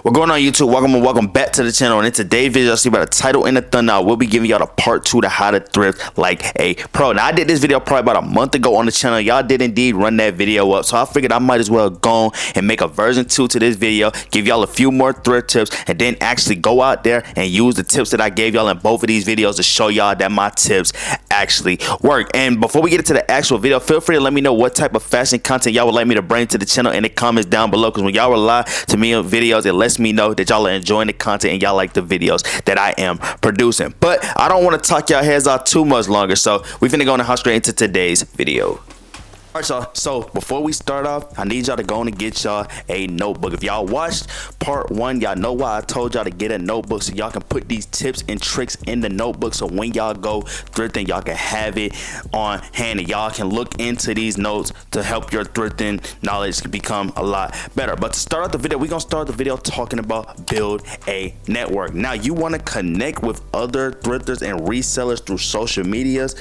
What's going on, YouTube? Welcome back to the channel. And in today's video, you'll see by the title and the thumbnail, we'll be giving y'all the part 2 to how to thrift like a pro. Now, I did this video probably about a month ago on the channel. Y'all did indeed run that video up, so I figured I might as well go and make a version 2 to this video, give y'all a few more thrift tips, and then actually go out there and use the tips that I gave y'all in both of these videos to show y'all that my tips actually work. And before we get into the actual video, feel free to let me know what type of fashion content y'all would like me to bring to the channel in the comments down below, because when y'all rely to me on videos, it lets me know that y'all are enjoying the content and y'all like the videos that I am producing. But I don't want to talk y'all heads out too much longer, so we finna go and hop straight into today's video. Alright, y'all, so before we start off, I need y'all to go and get y'all a notebook. If y'all watched part 1, y'all know why I told y'all to get a notebook, so y'all can put these tips and tricks in the notebook, so when y'all go thrifting, y'all can have it on hand and y'all can look into these notes to help your thrifting knowledge become a lot better. But to start out the video, we're gonna start the video talking about build a network. Now, you want to connect with other thrifters and resellers through social medias,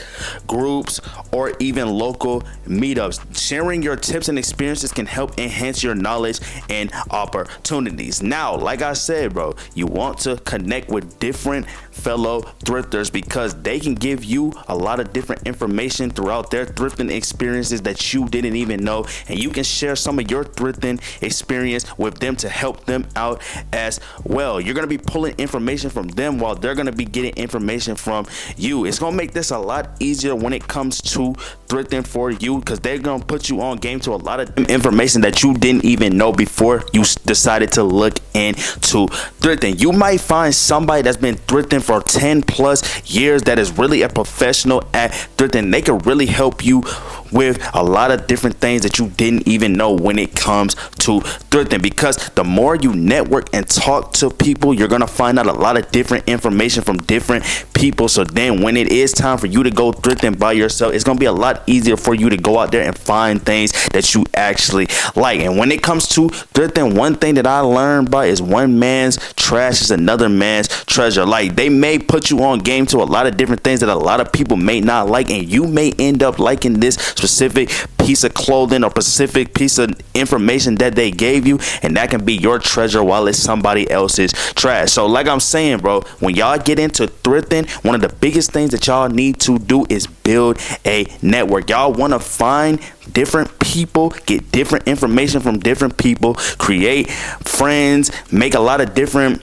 groups, or even local meetups. Sharing your tips and experiences can help enhance your knowledge and opportunities. Now, like I said, bro, you want to connect with different fellow thrifters because they can give you a lot of different information throughout their thrifting experiences that you didn't even know, and you can share some of your thrifting experience with them to help them out as well. You're going to be pulling information from them while they're going to be getting information from you. It's going to make this a lot easier when it comes to thrifting for you, because they're going to put you on game to a lot of information that you didn't even know before you decided to look into thrifting. You might find somebody that's been thrifting for 10 plus years that is really a professional at thrifting. They can really help you with a lot of different things that you didn't even know when it comes to thrifting, because the more you network and talk to people, you're going to find out a lot of different information from different people. So then when it is time for you to go thrifting by yourself, it's going to be a lot easier for you to go out there and find things that you actually like. And when it comes to thrifting, one thing that I learned by is one man's trash is another man's treasure. Like, they may put you on game to a lot of different things that a lot of people may not like, and you may end up liking this specific piece of clothing or specific piece of information that they gave you, and that can be your treasure while it's somebody else's trash. So like I'm saying, bro, when y'all get into thrifting, one of the biggest things that y'all need to do is build a network. Y'all want to find different people, get different information from different people, create friends, meet a lot of different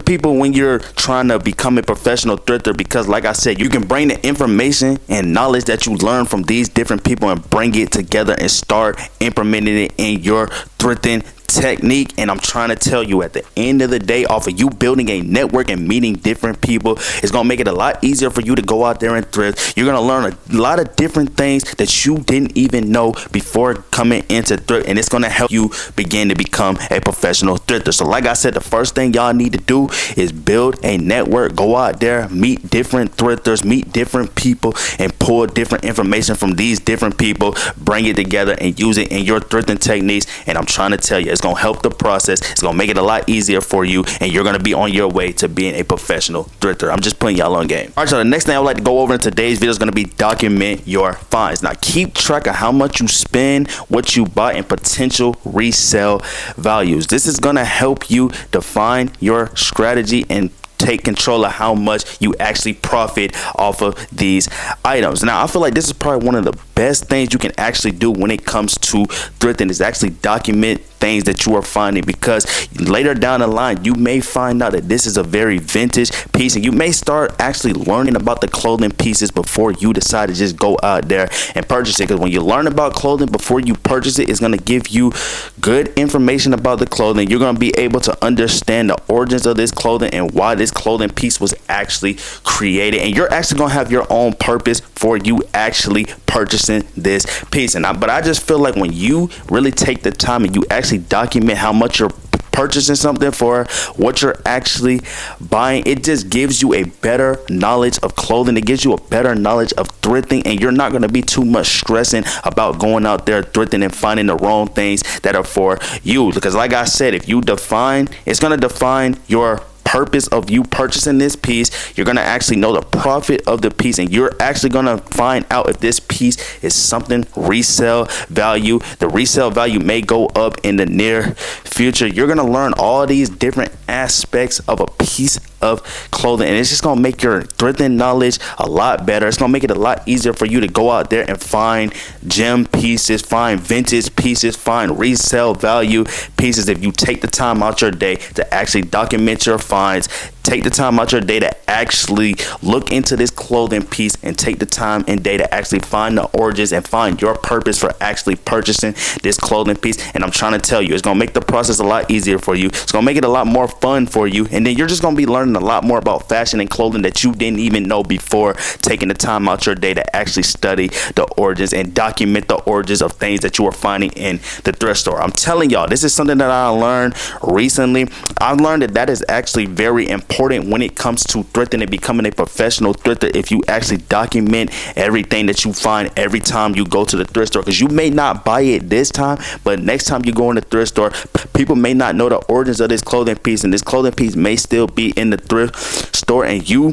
people when you're trying to become a professional thrifter, because like I said, you can bring the information and knowledge that you learn from these different people and bring it together and start implementing it in your thrifting technique. And I'm trying to tell you, at the end of the day, off of you building a network and meeting different people, it's gonna make it a lot easier for you to go out there and thrift. You're gonna learn a lot of different things that you didn't even know before coming into thrift, and it's gonna help you begin to become a professional thrifter. So like I said, the first thing y'all need to do is build a network. Go out there, meet different thrifters, meet different people, and pull different information from these different people, bring it together and use it in your thrifting techniques. And I'm trying to tell you, it's gonna help the process. It's gonna make it a lot easier for you, and you're gonna be on your way to being a professional thrifter. I'm just putting y'all on game. All right, so the next thing I would like to go over in today's video is gonna be document your finds. Now, keep track of how much you spend, what you buy, and potential resale values. This is gonna help you define your strategy and take control of how much you actually profit off of these items. Now, I feel like this is probably one of the best things you can actually do when it comes to thrifting, is actually document things that you are finding, because later down the line you may find out that this is a very vintage piece, and you may start actually learning about the clothing pieces before you decide to just go out there and purchase it. Because when you learn about clothing before you purchase it, it's going to give you good information about the clothing. You're going to be able to understand the origins of this clothing and why this clothing piece was actually created, and you're actually going to have your own purpose for you actually purchasing this piece. But I just feel like when you really take the time and you actually document how much you're purchasing something for, what you're actually buying, it just gives you a better knowledge of clothing. It gives you a better knowledge of thrifting, and you're not going to be too much stressing about going out there thrifting and finding the wrong things that are for you. Because like I said, if you define, it's going to define your purpose of you purchasing this piece. You're gonna actually know the profit of the piece, and you're actually gonna find out if this piece is something resale value. The resale value may go up in the near future. You're gonna learn all these different aspects of a piece of clothing, and it's just gonna make your thrifting knowledge a lot better. It's gonna make it a lot easier for you to go out there and find gem pieces, find vintage pieces, find resale value pieces. If you take the time out your day to actually document your finds, take the time out your day to actually look into this clothing piece, and take the time and day to actually find the origins and find your purpose for actually purchasing this clothing piece. And I'm trying to tell you, it's gonna make the process a lot easier for you. It's gonna make it a lot more fun for you, and then you're just gonna be learning a lot more about fashion and clothing that you didn't even know before taking the time out your day to actually study the origins and document the origins of things that you are finding in the thrift store. I'm telling y'all, this is something that I learned recently. I learned that is actually very important when it comes to thrifting and becoming a professional thrifter. If you actually document everything that you find every time you go to the thrift store, because you may not buy it this time, but next time you go in the thrift store, people may not know the origins of this clothing piece, and this clothing piece may still be in the thrift store, and you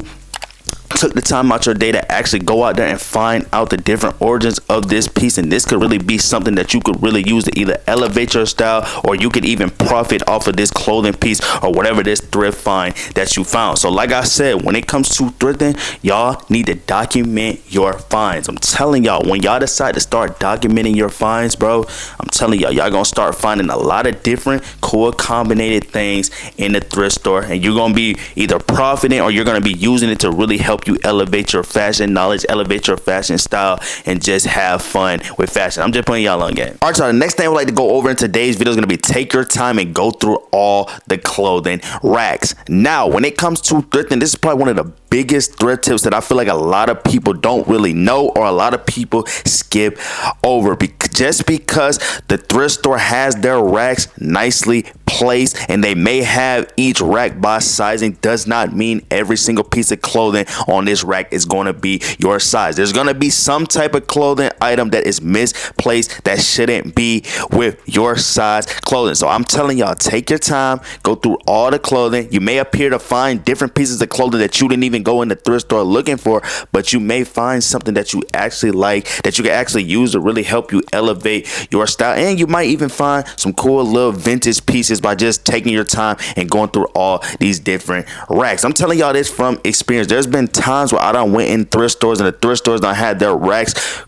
took the time out your day to actually go out there and find out the different origins of this piece. And this could really be something that you could really use to either elevate your style, or you could even profit off of this clothing piece or whatever this thrift find that you found. So like I said, when it comes to thrifting, y'all need to document your finds. I'm telling y'all, when y'all decide to start documenting your finds, bro, I'm telling y'all gonna start finding a lot of different cool combinated things in the thrift store, and you're gonna be either profiting or you're gonna be using it to really help you elevate your fashion knowledge, elevate your fashion style, and just have fun with fashion. I'm just putting y'all on game. All right, so the next thing I would like to go over in today's video is going to be take your time and go through all the clothing racks. Now, when it comes to thrifting, this is probably one of the biggest thrift tips that I feel like a lot of people don't really know, or a lot of people skip over, just because the thrift store has their racks nicely placed and they may have each rack by sizing, does not mean every single piece of clothing on this rack is going to be your size. There's going to be some type of clothing item that is misplaced that shouldn't be with your size clothing. So I'm telling y'all, take your time, go through all the clothing. You may appear to find different pieces of clothing that you didn't even go in the thrift store looking for, but you may find something that you actually like, that you can actually use to really help you elevate your style. And you might even find some cool little vintage pieces by just taking your time and going through all these different racks. I'm telling y'all this from experience. There's been times where I done went in thrift stores, and the thrift stores done had their racks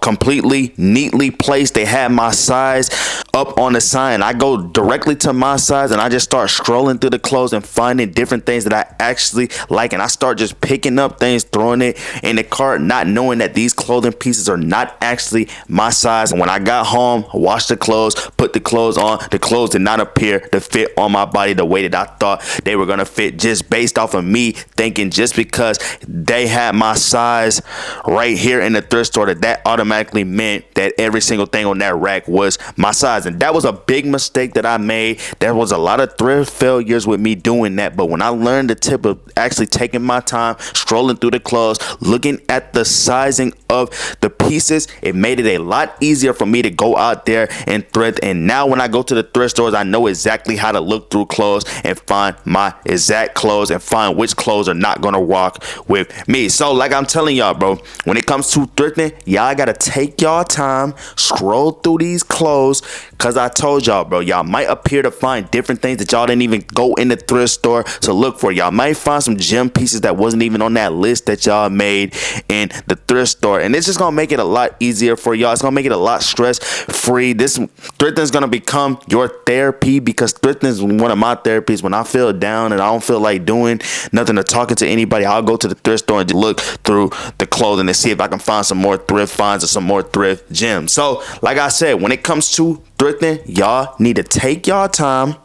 completely neatly placed. They had my size up on the sign. I go directly to my size and I just start scrolling through the clothes and finding different things that I actually like, and I start just picking up things, throwing it in the cart, not knowing that these clothing pieces are not actually my size. And when I got home, I washed the clothes, put the clothes on, the clothes did not appear to fit on my body the way that I thought they were gonna fit, just based off of me thinking just because they had my size right here in the thrift store that automatically meant that every single thing on that rack was my size. And that was a big mistake that I made. There was a lot of thrift failures with me doing that, but when I learned the tip of actually taking my time, scrolling through the clothes, looking at the sizing of the pieces, it made it a lot easier for me to go out there and thrift. And now when I go to the thrift stores, I know exactly how to look through clothes and find my exact clothes and find which clothes are not gonna walk with me. So like I'm telling y'all, bro, when it comes to thrifting, y'all gotta take y'all time, scroll through these clothes, because I told y'all, bro, y'all might appear to find different things that y'all didn't even go in the thrift store to look for. Y'all might find some gem pieces that wasn't even on that list that y'all made in the thrift store, and it's just gonna make it a lot easier for y'all. It's gonna make it a lot stress free. This thrifting is gonna become your therapy, because thrifting is one of my therapies. When I feel down and I don't feel like doing nothing or talking to anybody, I'll go to the thrift store and look through the clothing and see if I can find some more thrift finds or some more thrift gems. So like I said, when it comes to thrifting, y'all need to take y'all time,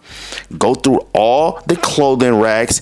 go through all the clothing racks,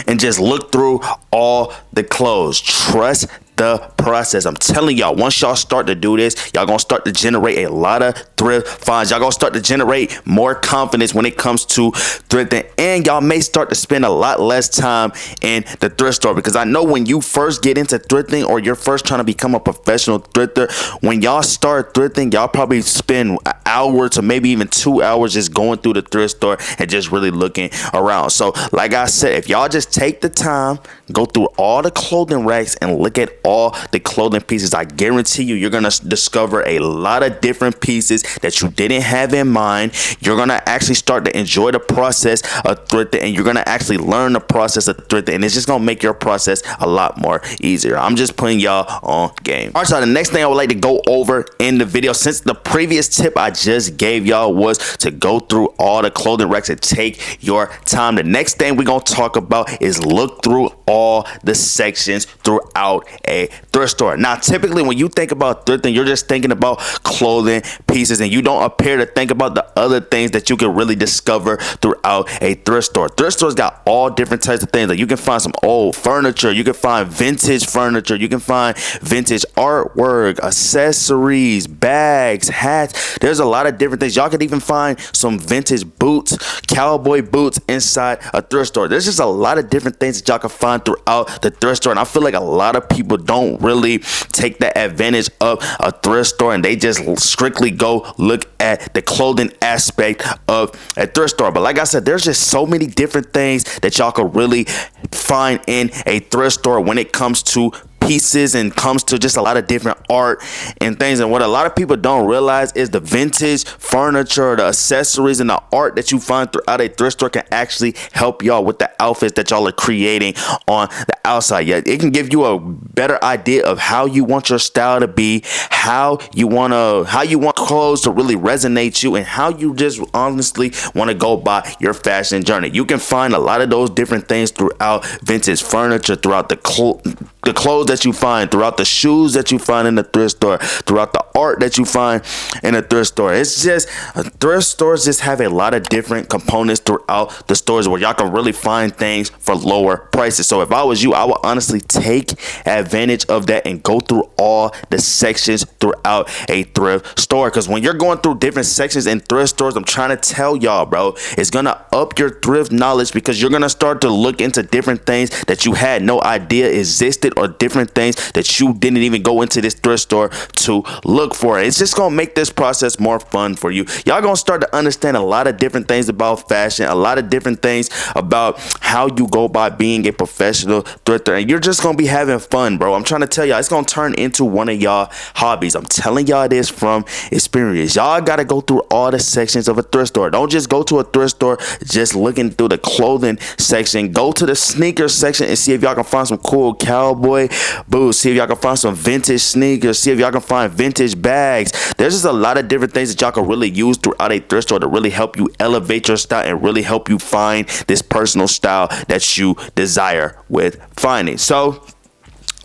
and just look through all the clothes. Trust the process. I'm telling y'all, once y'all start to do this, y'all gonna start to generate a lot of thrift finds. Y'all gonna start to generate more confidence when it comes to thrifting, and y'all may start to spend a lot less time in the thrift store, because I know when you first get into thrifting, or you're first trying to become a professional thrifter, when y'all start thrifting, y'all probably spend an hour to maybe even 2 hours just going through the thrift store and just really looking around. So like I said, if y'all just take the time, go through all the clothing racks and look at all the clothing pieces, I guarantee you're gonna discover a lot of different pieces that you didn't have in mind. You're gonna actually start to enjoy the process of thrifting, and you're gonna actually learn the process of thrifting, and it's just gonna make your process a lot more easier. I'm just putting y'all on game. All right, so the next thing I would like to go over in the video, since the previous tip I just gave y'all was to go through all the clothing racks and take your time, the next thing we're gonna talk about is look through all the sections throughout a thrift store. Now, typically when you think about thrifting, you're just thinking about clothing pieces, and you don't appear to think about the other things that you can really discover throughout a thrift store. Thrift stores got all different types of things. Like, you can find some old furniture, you can find vintage furniture, you can find vintage artwork, accessories, bags, hats. There's a lot of different things. Y'all could even find some vintage boots, cowboy boots inside a thrift store. There's just a lot of different things that y'all can find throughout the thrift store, and I feel like a lot of people don't really take that advantage of a thrift store, and they just strictly go look at the clothing aspect of a thrift store. But like I said, there's just so many different things that y'all could really find in a thrift store when it comes to pieces and comes to just a lot of different art and things. And what a lot of people don't realize is the vintage furniture, the accessories, and the art that you find throughout a thrift store can actually help y'all with the outfits that y'all are creating on the outside. Yeah, it can give you a better idea of how you want your style to be, how you want clothes to really resonate you, and how you just honestly want to go by your fashion journey. You can find a lot of those different things throughout vintage furniture, throughout the clothes that you find, throughout the shoes that you find in the thrift store, throughout the art that you find in a thrift store. It's just, thrift stores just have a lot of different components throughout the stores where y'all can really find things for lower prices. So if I was you, I would honestly take advantage of that and go through all the sections throughout a thrift store, because when you're going through different sections in thrift stores, I'm trying to tell y'all, bro, it's gonna up your thrift knowledge, because you're gonna start to look into different things that you had no idea existed, or different things that you didn't even go into this thrift store to look for. It's just gonna make this process more fun for you. Y'all gonna start to understand a lot of different things about fashion, a lot of different things about how you go by being a professional thrifter, and you're just gonna be having fun, bro. I'm trying to tell y'all, it's gonna turn into one of y'all hobbies. I'm telling y'all this from experience. Y'all gotta go through all the sections of a thrift store. Don't just go to a thrift store just looking through the clothing section. Go to the sneaker section and see if y'all can find some cool cowboy boots. See if y'all can find some vintage sneakers. See if y'all can find vintage bags. There's just a lot of different things that y'all can really use throughout a thrift store to really help you elevate your style and really help you find this personal style that you desire with finding. So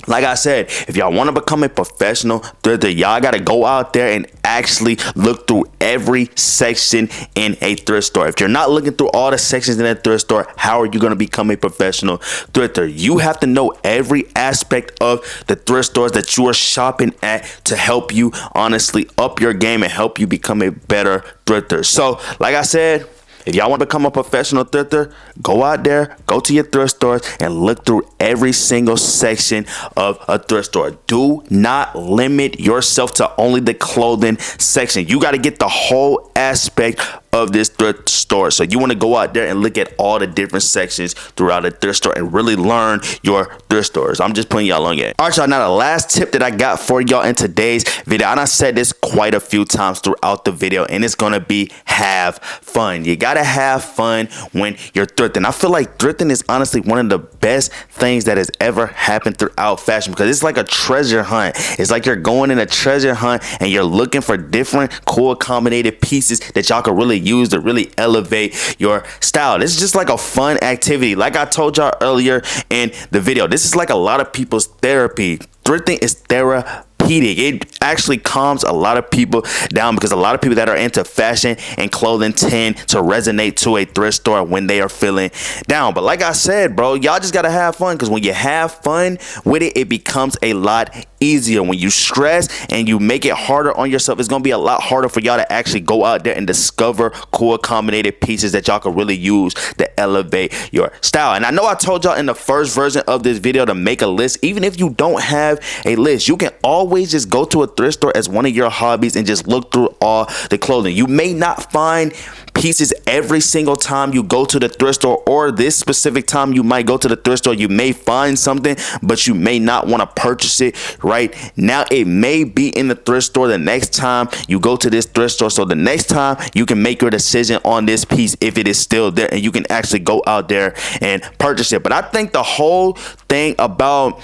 like I said, if y'all want to become a professional thrifter, y'all got to go out there and actually look through every section in a thrift store. If you're not looking through all the sections in a thrift store, how are you going to become a professional thrifter? You have to know every aspect of the thrift stores that you are shopping at to help you honestly up your game and help you become a better thrifter. So like I said, if y'all want to become a professional thrifter, go out there, go to your thrift stores and look through every single section of a thrift store. Do not limit yourself to only the clothing section. You got to get the whole aspect of this thrift store. So you want to go out there and look at all the different sections throughout a thrift store and really learn your thrift stores. I'm just putting y'all on game. All right, y'all, now the last tip that I got for y'all in today's video, and I said this quite a few times throughout the video, and it's going to be have fun. You got to have fun when you're thrifting. I feel like thrifting is honestly one of the best things that has ever happened throughout fashion, because it's like a treasure hunt. It's like you're going in a treasure hunt and you're looking for different cool combinated pieces that y'all can really use to really elevate your style. This is just like a fun activity. Like I told y'all earlier in the video, this is like a lot of people's therapy. Thrifting is therapeutic. repeating. It actually calms a lot of people down, because a lot of people that are into fashion and clothing tend to resonate to a thrift store when they are feeling down. But like I said, bro, y'all just gotta have fun, because when you have fun with it, it becomes a lot easier. When you stress and you make it harder on yourself, it's gonna be a lot harder for y'all to actually go out there and discover cool combinated pieces that y'all can really use to elevate your style. And I know I told y'all in the first version of this video to make a list. Even if you don't have a list, you can always just go to a thrift store as one of your hobbies and just look through all the clothing. You may not find pieces every single time you go to the thrift store, or this specific time you might go to the thrift store, you may find something, but you may not want to purchase it right now. It may be in the thrift store the next time you go to this thrift store, so the next time you can make your decision on this piece if it is still there, and you can actually go out there and purchase it. But I think the whole thing about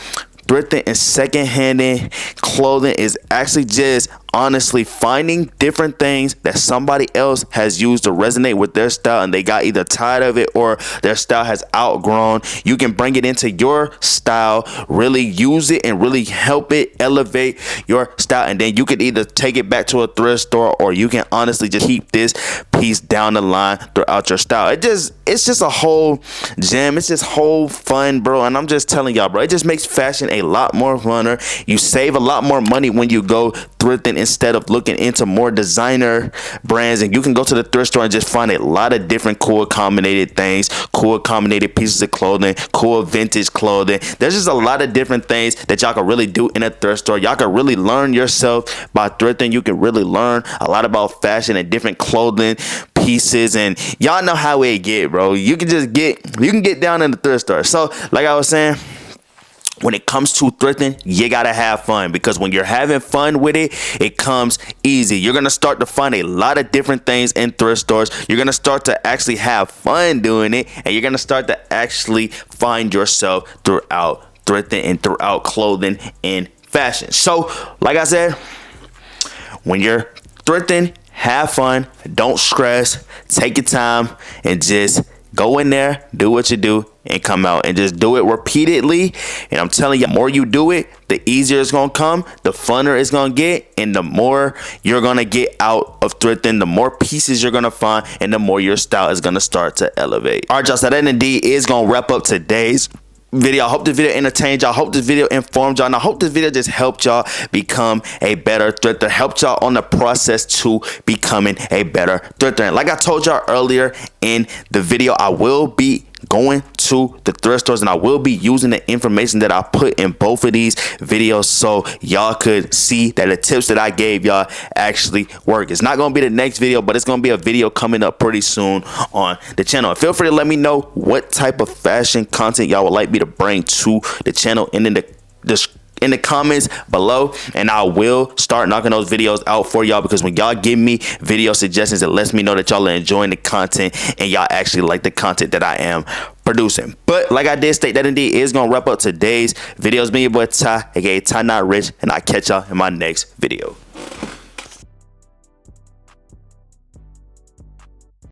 thrifting and second-handing clothing is actually just honestly finding different things that somebody else has used to resonate with their style, and they got either tired of it or their style has outgrown. You can bring it into your style, really use it and really help it elevate your style, and then you can either take it back to a thrift store, or you can honestly just keep this piece down the line throughout your style. It's just a whole gem. It's just whole fun, bro. And I'm just telling y'all, bro, it just makes fashion a lot more funner. You save a lot more money when you go thrifting instead of looking into more designer brands. And you can go to the thrift store and just find a lot of different cool combinated things, cool combinated pieces of clothing, cool vintage clothing. There's just a lot of different things that y'all can really do in a thrift store. Y'all can really learn yourself by thrifting. You can really learn a lot about fashion and different clothing pieces, and y'all know how it get, bro. You can get down in the thrift store. So like I was saying, when it comes to thrifting, you gotta have fun, because when you're having fun with it, it comes easy. You're gonna start to find a lot of different things in thrift stores. You're gonna start to actually have fun doing it, and you're gonna start to actually find yourself throughout thrifting and throughout clothing and fashion. So like I said, when you're thrifting, have fun, don't stress, take your time, and just go in there, do what you do, and come out, and just do it repeatedly. And I'm telling you, the more you do it, the easier it's gonna come, the funner it's gonna get, and the more you're gonna get out of thrifting, the more pieces you're gonna find, and the more your style is gonna start to elevate. All right, y'all, so that indeed is gonna wrap up today's video. I hope this video entertained y'all. I hope this video informed y'all, and I hope this video just helped y'all become a better thrifter, helped y'all on the process to becoming a better thrifter. And like I told y'all earlier in the video, I will be going to the thrift stores, and I will be using the information that I put in both of these videos, so y'all could see that the tips that I gave y'all actually work. It's not going to be the next video, but it's going to be a video coming up pretty soon on the channel. And feel free to let me know what type of fashion content y'all would like me to bring to the channel, and in the comments below, and I will start knocking those videos out for y'all, because when y'all give me video suggestions, it lets me know that y'all are enjoying the content and y'all actually like the content that I am producing. But like I did state, that indeed is gonna wrap up today's video. It's been your boy Ty, aka Ty Not Rich, and I'll catch y'all in my next video.